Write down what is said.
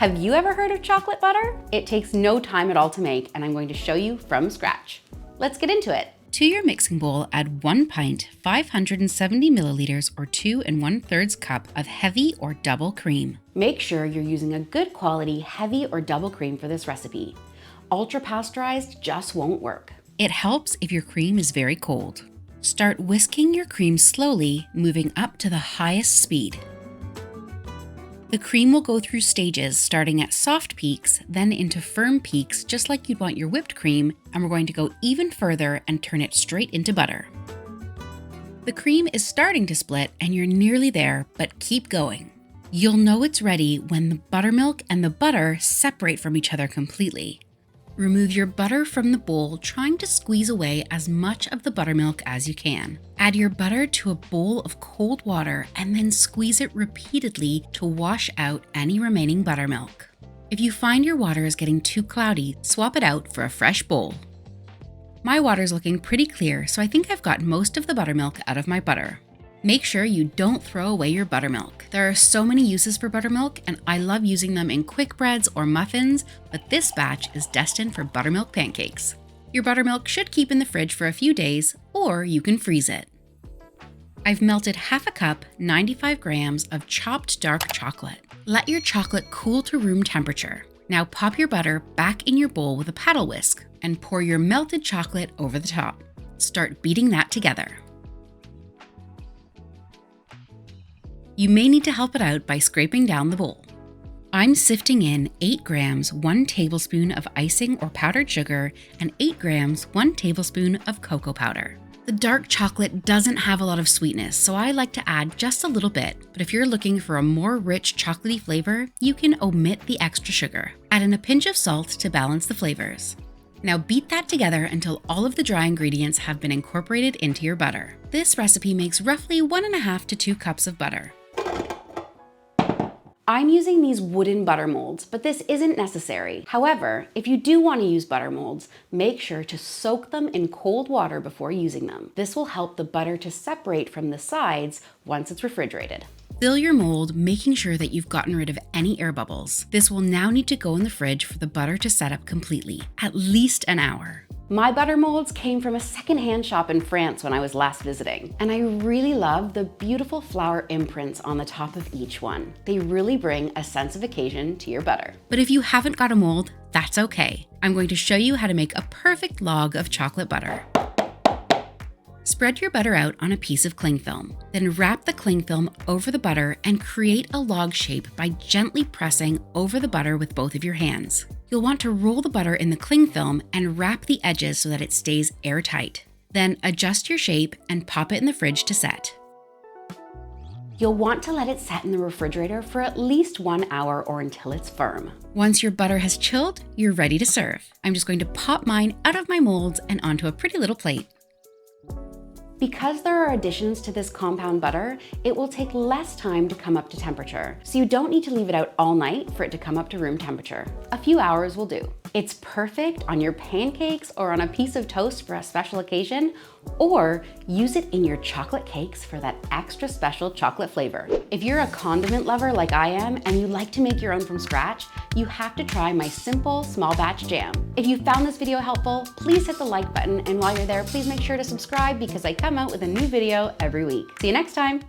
Have you ever heard of chocolate butter? It takes no time at all to make, and I'm going to show you from scratch. Let's get into it. To your mixing bowl, add 1 pint, 570 milliliters or 2 1/3 cup of heavy or double cream. Make sure you're using a good quality heavy or double cream for this recipe. Ultra pasteurized just won't work. It helps if your cream is very cold. Start whisking your cream slowly, moving up to the highest speed. The cream will go through stages, starting at soft peaks, then into firm peaks, just like you'd want your whipped cream, and we're going to go even further and turn it straight into butter. The cream is starting to split and you're nearly there, but keep going. You'll know it's ready when the buttermilk and the butter separate from each other completely. Remove your butter from the bowl, trying to squeeze away as much of the buttermilk as you can. Add your butter to a bowl of cold water and then squeeze it repeatedly to wash out any remaining buttermilk. If you find your water is getting too cloudy, swap it out for a fresh bowl. My water's looking pretty clear, so I think I've got most of the buttermilk out of my butter. Make sure you don't throw away your buttermilk. There are so many uses for buttermilk, and I love using them in quick breads or muffins, but this batch is destined for buttermilk pancakes. Your buttermilk should keep in the fridge for a few days, or you can freeze it. I've melted half a cup, 95 grams of chopped dark chocolate. Let your chocolate cool to room temperature. Now pop your butter back in your bowl with a paddle whisk and pour your melted chocolate over the top. Start beating that together. You may need to help it out by scraping down the bowl. I'm sifting in 8 grams, 1 tablespoon of icing or powdered sugar, and 8 grams, 1 tablespoon of cocoa powder. The dark chocolate doesn't have a lot of sweetness, so I like to add just a little bit, but if you're looking for a more rich chocolatey flavor, you can omit the extra sugar. Add in a pinch of salt to balance the flavors. Now beat that together until all of the dry ingredients have been incorporated into your butter. This recipe makes roughly 1.5 to 2 cups of butter. I'm using these wooden butter molds, but this isn't necessary. However, if you do want to use butter molds, make sure to soak them in cold water before using them. This will help the butter to separate from the sides once it's refrigerated. Fill your mold, making sure that you've gotten rid of any air bubbles. This will now need to go in the fridge for the butter to set up completely, at least an hour. My butter molds came from a secondhand shop in France when I was last visiting, and I really love the beautiful flower imprints on the top of each one. They really bring a sense of occasion to your butter. But if you haven't got a mold, that's okay. I'm going to show you how to make a perfect log of chocolate butter. Spread your butter out on a piece of cling film. Then wrap the cling film over the butter and create a log shape by gently pressing over the butter with both of your hands. You'll want to roll the butter in the cling film and wrap the edges so that it stays airtight. Then adjust your shape and pop it in the fridge to set. You'll want to let it set in the refrigerator for at least 1 hour or until it's firm. Once your butter has chilled, you're ready to serve. I'm just going to pop mine out of my molds and onto a pretty little plate. Because there are additions to this compound butter, it will take less time to come up to temperature, so you don't need to leave it out all night for it to come up to room temperature. A few hours will do. It's perfect on your pancakes or on a piece of toast for a special occasion, or use it in your chocolate cakes for that extra special chocolate flavor. If you're a condiment lover like I am and you like to make your own from scratch, you have to try my simple small batch jam. If you found this video helpful, please hit the like button, and while you're there, please make sure to subscribe because I come out with a new video every week. See you next time.